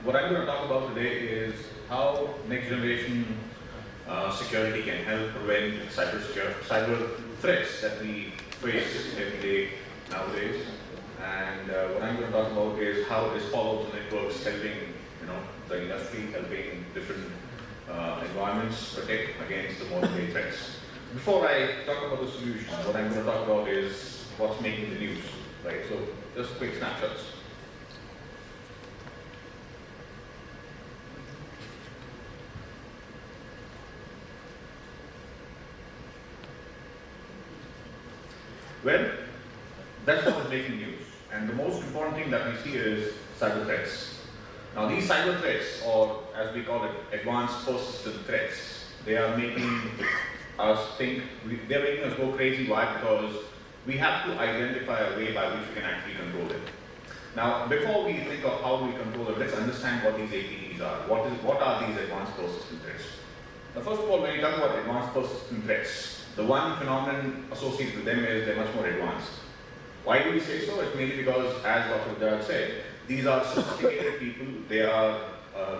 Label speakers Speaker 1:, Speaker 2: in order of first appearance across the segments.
Speaker 1: what I'm going to talk about today is how next generation security can help prevent cyber threats that we face every day nowadays. And what I'm going to talk about is how is Palo Alto Networks helping, the industry, helping different environments protect against the modern day threats. Before I talk about the solution, what I'm going to talk about is what's making the news, right? So just quick snapshots. Well, that's what is making news. And the most important thing that we see is cyber threats. Now these cyber threats, or as we call it, advanced persistent threats, they are making us think, they're making us go crazy. Why? Because we have to identify a way by which we can actually control it. Now, before we think of how we control it, let's understand what these APTs are. What are these advanced persistent threats? Now, first of all, when you talk about advanced persistent threats, the one phenomenon associated with them is they're much more advanced. Why do we say so? It's mainly because, as Dr. Bajaj said, these are sophisticated people, they are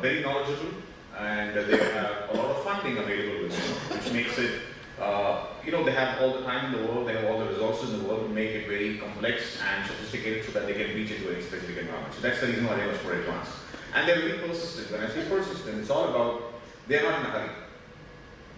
Speaker 1: very knowledgeable, and they have a lot of funding available with them, which makes it, they have all the time in the world, they have all the resources in the world to make it very complex and sophisticated so that they can reach into any specific environment. So that's the reason why they're much more advanced. And they're very persistent. When I say persistent, it's all about, they're not in a hurry.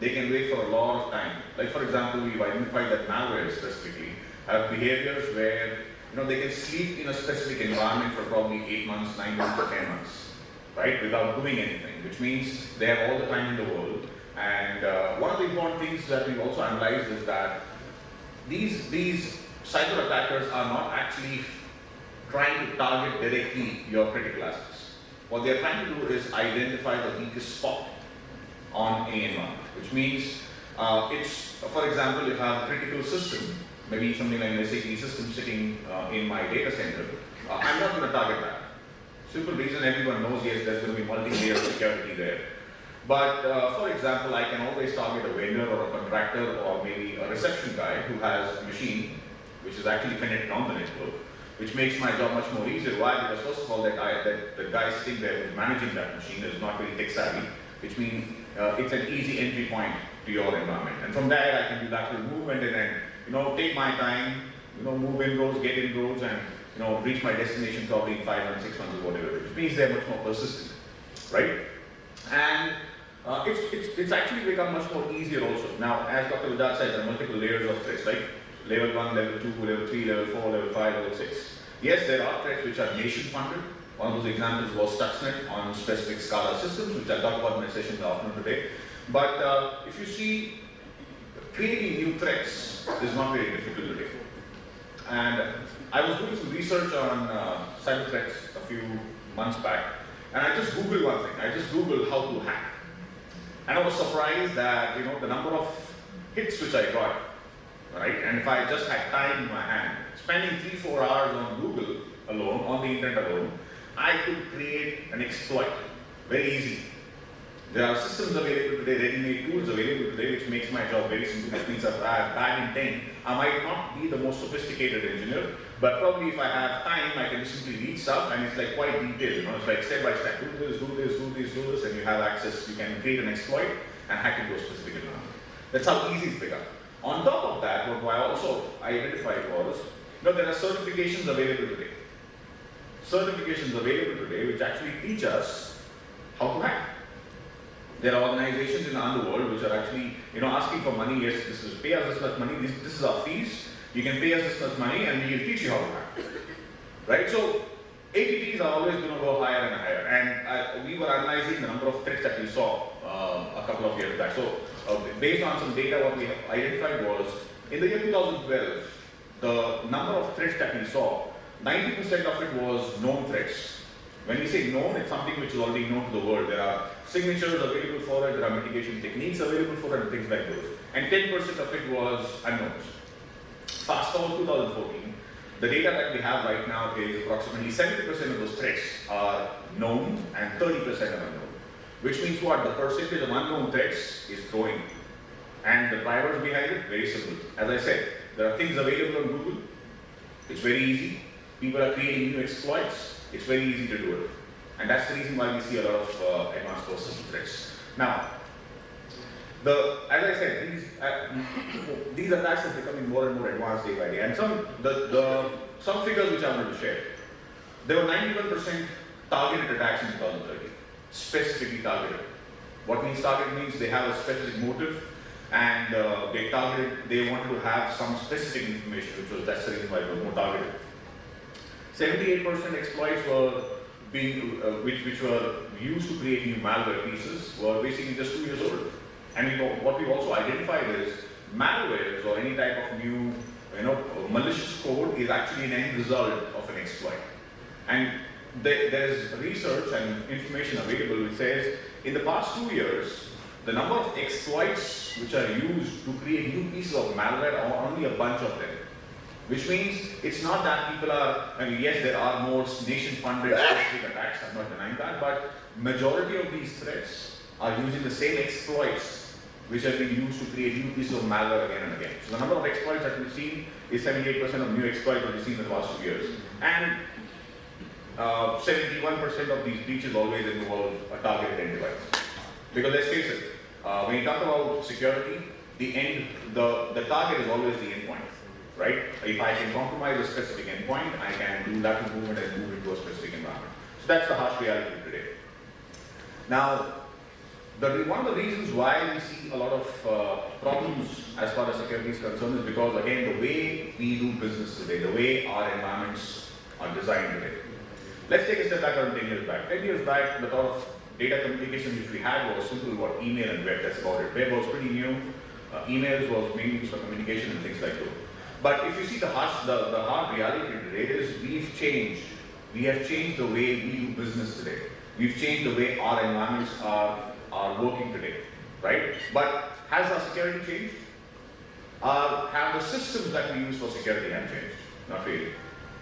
Speaker 1: They can wait for a lot of time. Like for example, we've identified that malware specifically have behaviors where they can sleep in a specific environment for probably 8 months, 9 months, or 10 months, right, without doing anything, which means they have all the time in the world. And one of the important things that we've also analyzed is that these cyber attackers are not actually trying to target directly your critical assets. What they're trying to do is identify the weakest spot on any environment, which means for example, if I have a critical system, maybe something like an SAP system sitting in my data center, I'm not going to target that. Simple reason, everyone knows, yes, there's going to be multi-layer security there. But for example, I can always target a vendor or a contractor or maybe a reception guy who has a machine which is actually connected on the network, which makes my job much more easier. Why? Because first of all, the guy sitting there who's managing that machine is not very tech savvy, which means it's an easy entry point to your environment. And from there, I can do lateral movement and take my time, move inroads, get inroads, and reach my destination probably in 5 months, 6 months, or whatever. Which means they're much more persistent, right? And it's actually become much more easier also. Now, as Dr. Bajaj said, there are multiple layers of threats, right? Level 1, level 2, level 3, level 4, level 5, level 6. Yes, there are threats which are nation funded. One of those examples was Stuxnet on specific Scala systems, which I'll talk about in my session in the afternoon today. But if you see, creating new threats is not very difficult today. And I was doing some research on cyber threats a few months back, and I just Googled one thing. I just Googled how to hack. And I was surprised that, the number of hits which I got, right? And if I just had time in my hand, spending 3-4 hours on Google alone, on the internet alone, I could create an exploit very easily. There are systems available today, ready-made tools available today, which makes my job very simple. Which means if I have bad intent, I might not be the most sophisticated engineer, but probably if I have time, I can simply read stuff, and it's like quite detailed. It's like step by step. Do this, do this, do this, do this, and you have access. You can create an exploit and hack into a specific environment. That's how easy it's become. On top of that, what I also identified was, there are certifications available today. Certifications available today which actually teach us how to hack. There are organizations in the underworld which are actually, asking for money. Yes, pay us this much money. This is our fees. You can pay us this much money, and we will teach you how to hack. Right? So APTs are always going to go higher and higher. And we were analyzing the number of threats that we saw a couple of years back. So based on some data, what we identified was in the year 2012, the number of threats that we saw, 90% of it was known threats. When we say known, it's something which is already known to the world. There are signatures available for it, there are mitigation techniques available for it, and things like those. And 10% of it was unknowns. Fast forward to 2014, the data that we have right now is approximately 70% of those threats are known and 30% are unknown. Which means what? The percentage of unknown threats is growing. And the drivers behind it, very simple. As I said, there are things available on Google. It's very easy. People are creating new exploits. It's very easy to do it. And that's the reason why we see a lot of advanced persistent threats. Now, as I said, these attacks are becoming more and more advanced day by day. And some figures which I wanted to share. There were 91% targeted attacks in 2013, specifically targeted. What means targeted means they have a specific motive, and they wanted to have some specific information, that's the reason why it was more targeted. 78% exploits were which were used to create new malware pieces were basically just 2 years old. And what we've also identified is malwares or any type of new, malicious code is actually an end result of an exploit. And there's research and information available which says in the past 2 years, the number of exploits which are used to create new pieces of malware are only a bunch of them. Which means it's not that people are, yes, there are more nation-funded specific attacks, I'm not denying that, but majority of these threats are using the same exploits which have been used to create new pieces of malware again and again. So the number of exploits that we've seen is 78% of new exploits that we've seen in the past 2 years. And 71% of these breaches always involve a targeted end device. Because let's face it, when you talk about security, the target is always the endpoint, right? If I can compromise a specific endpoint, I can do lateral movement and move into a specific environment. So that's the harsh reality today. Now, one of the reasons why we see a lot of problems as far as security is concerned is because, again, the way we do business today, the way our environments are designed today. Let's take a step back around 10 years back. 10 years back, the thought of data communication which we had was simple, about email and web, that's about it. Web was pretty new, emails was mainly used for communication and things like that. But if you see the hard reality today is we have changed the way we do business today. We've changed the way our environments are working today, right? But has our security changed? Have the systems that we use for security have changed? Not really.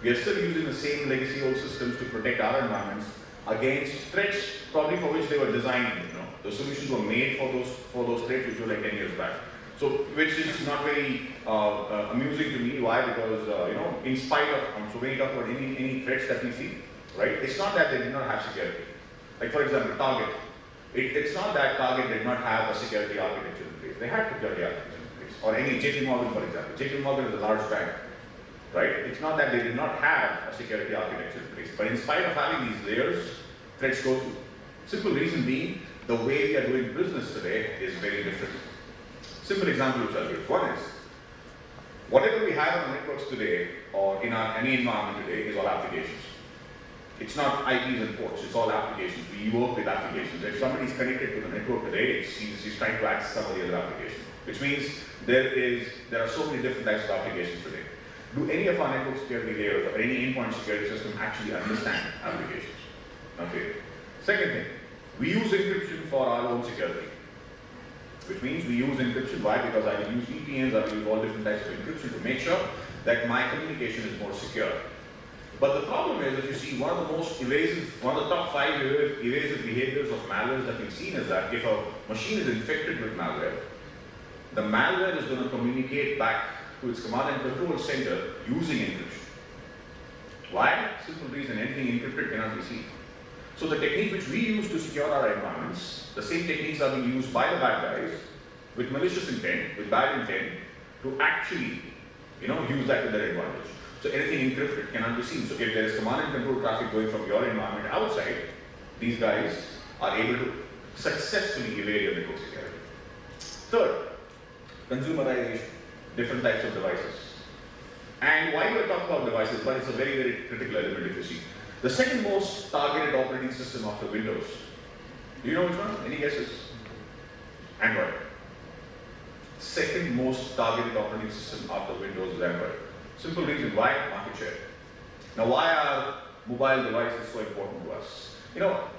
Speaker 1: We are still using the same legacy old systems to protect our environments against threats, probably for which they were designed. The solutions were made for those threats which were like 10 years back. So, which is not very amusing to me. Why? Because in spite of so when you talk about any threats that we see, right? It's not that they did not have security. Like for example, Target. It's not that Target did not have a security architecture in place. They had security architecture in place. Or any JP Morgan, for example. JP Morgan is a large bank. Right? It's not that they did not have a security architecture in place, but in spite of having these layers, threats go through. Simple reason being, the way we are doing business today is very different. Simple example which I'll give. One is, whatever we have on networks today, or in any environment today, is all applications. It's not IPs and ports, it's all applications. We work with applications. If somebody is connected to the network today, he's trying to access some of the other application. Which means there are so many different types of applications today. Do any of our network security layers or any endpoint security system actually understand applications? Okay. Second thing, we use encryption for our own security. Which means we use encryption. Why? Because I will use VPNs, I will use all different types of encryption to make sure that my communication is more secure. But the problem is, if you see one of the top 5 evasive behaviors of malware that we've seen is that if a machine is infected with malware, the malware is going to communicate back to its command and control center using encryption. Why? Simple reason, anything encrypted cannot be seen. So the technique which we use to secure our environments, the same techniques are being used by the bad guys with malicious intent, with bad intent, to actually use that to their advantage. So anything encrypted cannot be seen. So if there is command and control traffic going from your environment outside, these guys are able to successfully evade your network security. Third, consumerization. Different types of devices. And why do I talk about devices? But it's a very, very critical element if you see. The second most targeted operating system after Windows. Do you know which one? Any guesses? Android. Second most targeted operating system after Windows is Android. Simple reason why? Market share. Now why are mobile devices so important to us?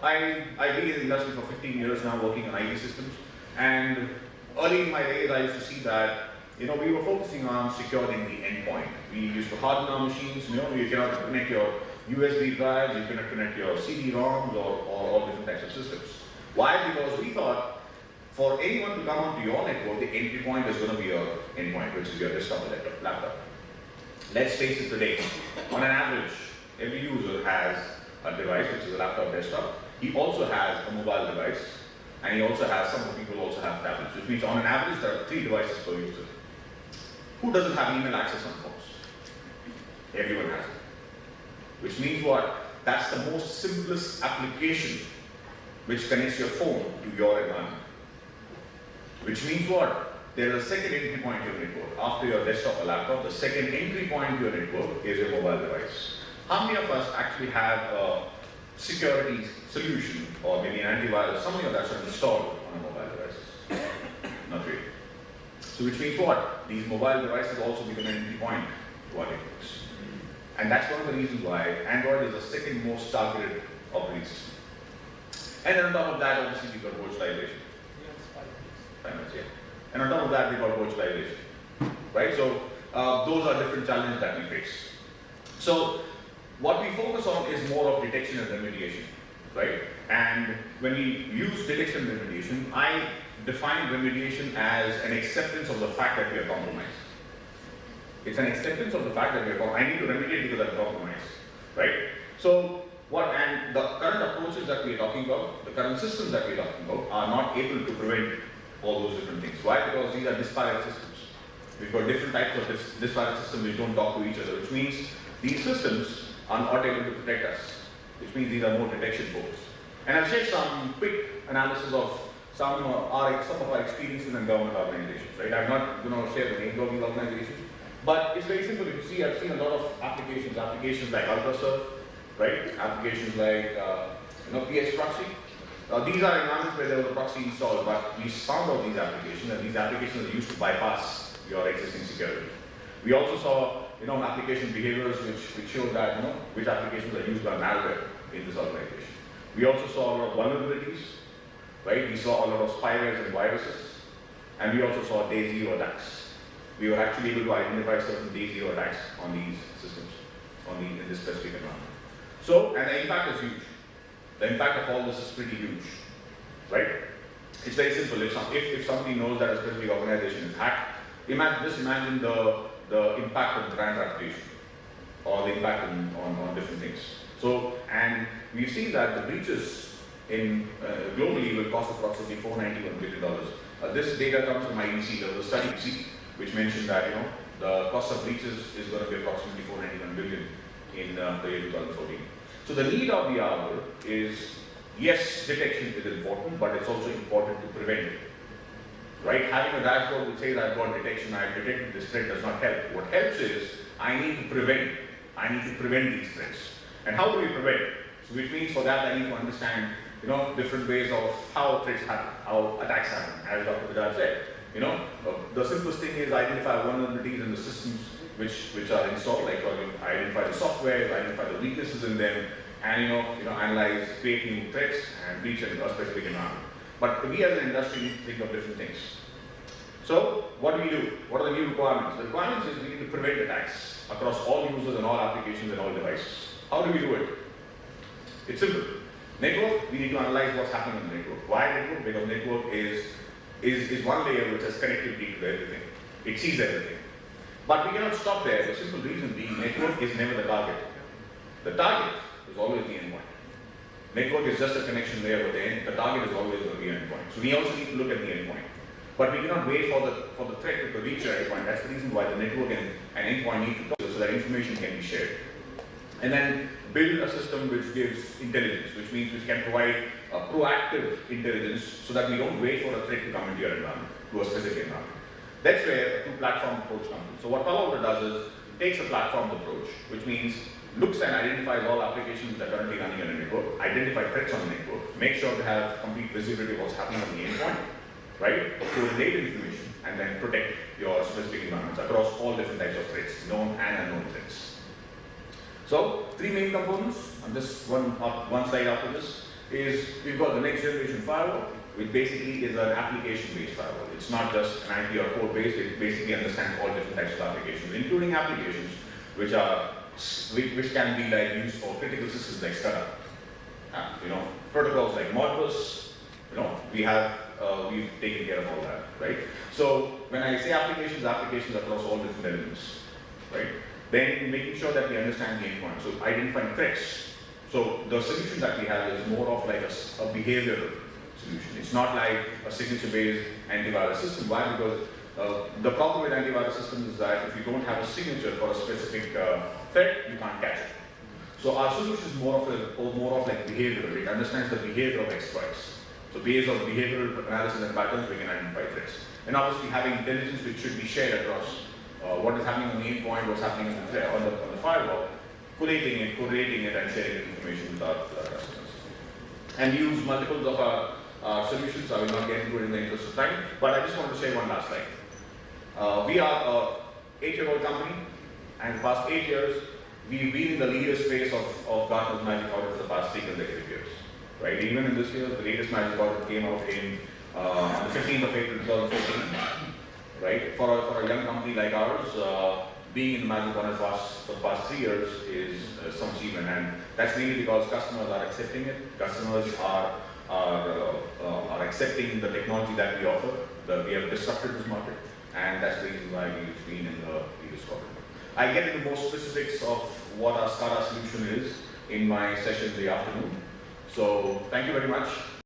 Speaker 1: I've been in the industry for 15 years now working on IT systems, and early in my days I used to see that we were focusing on securing the endpoint. We used to harden our machines. You cannot connect your USB drives, you cannot connect your CD-ROMs or all different types of systems. Why? Because we thought for anyone to come onto your network, the entry point is going to be your endpoint, which is your desktop or laptop. Let's face it today, on an average, every user has a device, which is a laptop desktop. He also has a mobile device, and he also has, some people also have tablets, which means on an average there are 3 devices per user. Who doesn't have email access on phones? Everyone has it. Which means what? That's the most simplest application which connects your phone to your environment. Which means what? There is a second entry point to your network. After your desktop or laptop, the second entry point to your network is your mobile device. How many of us actually have a security solution or maybe an antivirus, something of that sort installed on a mobile devices? Not really. So which means what? These mobile devices also become an entry point to our networks. And that's one of the reasons why Android is the second most targeted operating system. And then on top of that, obviously we've got virtualization. 5 minutes, yeah. And on top of that, we've got virtualization. Right? So those are different challenges that we face. So what we focus on is more of detection and remediation. Right? And when we use detection and remediation, I define remediation as an acceptance of the fact that we are compromised. It's an acceptance of the fact that we are compromised. I need to remediate because I'm compromised. Right? So and the current approaches that we are talking about, the current systems that we are talking about, are not able to prevent all those different things. Why? Because these are disparate systems. We've got different types of disparate systems which don't talk to each other, which means these systems are not able to protect us, which means these are more detection focused. And I'll share some quick analysis of some of our experiences in government organizations. Right? I'm not going to share the names of these organizations, but it's very simple. If you see, I've seen a lot of applications like UltraServe, right? Applications like PS Proxy. These are environments where there was a proxy installed, but we found out these applications, and these applications are used to bypass your existing security. We also saw application behaviors which showed that which applications are used by malware in this organization. We also saw a lot of vulnerabilities, right? We saw a lot of spywares and viruses, and we also saw day zero attacks. We were actually able to identify certain day zero attacks on these systems, in this specific environment. So, and the impact is huge. The impact of all this is pretty huge, right? It's very simple. If somebody knows that a specific organization is hacked, just imagine the impact on brand reputation or the impact on different things. So, and we've seen that the breaches globally will cost approximately $491 billion. This data comes from IDC. There was a study which mentioned that the cost of breaches is going to be approximately $491 billion in the year 2014. So the need of the hour is, yes, detection is important, but it's also important to prevent it. Right? Having a dashboard which says I've got detection, I've detected this threat does not help. What helps is I need to prevent these threats. And how do we prevent? So which means for that I need to understand different ways of how threats happen, how attacks happen, as Dr. Vidal said. The simplest thing is identify vulnerabilities in the systems which are installed, like identify the software, identify the weaknesses in them, and analyze, create new threats, and breach a specific environment. But we as an industry need to think of different things. So what do we do? What are the new requirements? The requirements is we need to prevent attacks across all users and all applications and all devices. How do we do it? It's simple. Network, we need to analyze what's happening in the network. Why network? Because network is one layer which has connectivity to everything. It sees everything. But we cannot stop there. The simple reason being network is never the target. The target is always the endpoint. Network is just a connection layer, but the target is always going to be an endpoint. So we also need to look at the endpoint. But we cannot wait for the threat to reach the endpoint. That's the reason why the network and endpoint need to talk so that information can be shared. And then build a system which gives intelligence, which means which can provide a proactive intelligence so that we don't wait for a threat to come into your environment, to a specific environment. That's where a two-platform approach comes in. So what Palo Alto does is takes a platform approach, which means looks and identifies all applications that are currently running on a network, identify threats on the network, make sure to have complete visibility of what's happening on the endpoint, right? Correlate information, and then protect your specific environments across all different types of threats, known and unknown threats. So, 3 main components, and this one slide after this, is we've got the next generation firewall, which basically is an application-based firewall. It's not just an IP or code-based, it basically understands all different types of applications, including applications which can be used for critical systems like SCADA. Protocols like Modbus, we've taken care of all that, right? So when I say applications across all different elements, right? Then making sure that we understand the endpoint. So identifying threats, So the solution that we have is more of like a behavioral solution. It's not like a signature-based antivirus system. Why? Because the problem with antivirus systems is that if you don't have a signature for a specific threat, you can't catch it. So our solution is more of like behavioral. It understands the behavior of exploits. So based on behavioral analysis and patterns, we can identify threats. And obviously having intelligence which should be shared across what is happening on the endpoint, what's happening on the firewall, collating it, correlating it, and sharing the information with our customers. And we use multiples of our solutions. I will not get into it in the interest of time, but I just want to share one last slide. We are an 8-year-old company, and the past 8 years, we've been in the leader space of Gartner's Magic Quadrant for the past 3 consecutive years. Right? Even in this year, the latest Magic Quadrant came out on the 15th of April 2014. Right? For a young company like ours, being in the Magic Quadrant for the past 3 years is some achievement, and that's mainly because customers are accepting it. Customers are accepting the technology that we offer. We have disrupted this market, and that's the reason why we've been in the leaders quadrant. I get into more specifics of what our SCADA solution is in my session in the afternoon. So thank you very much.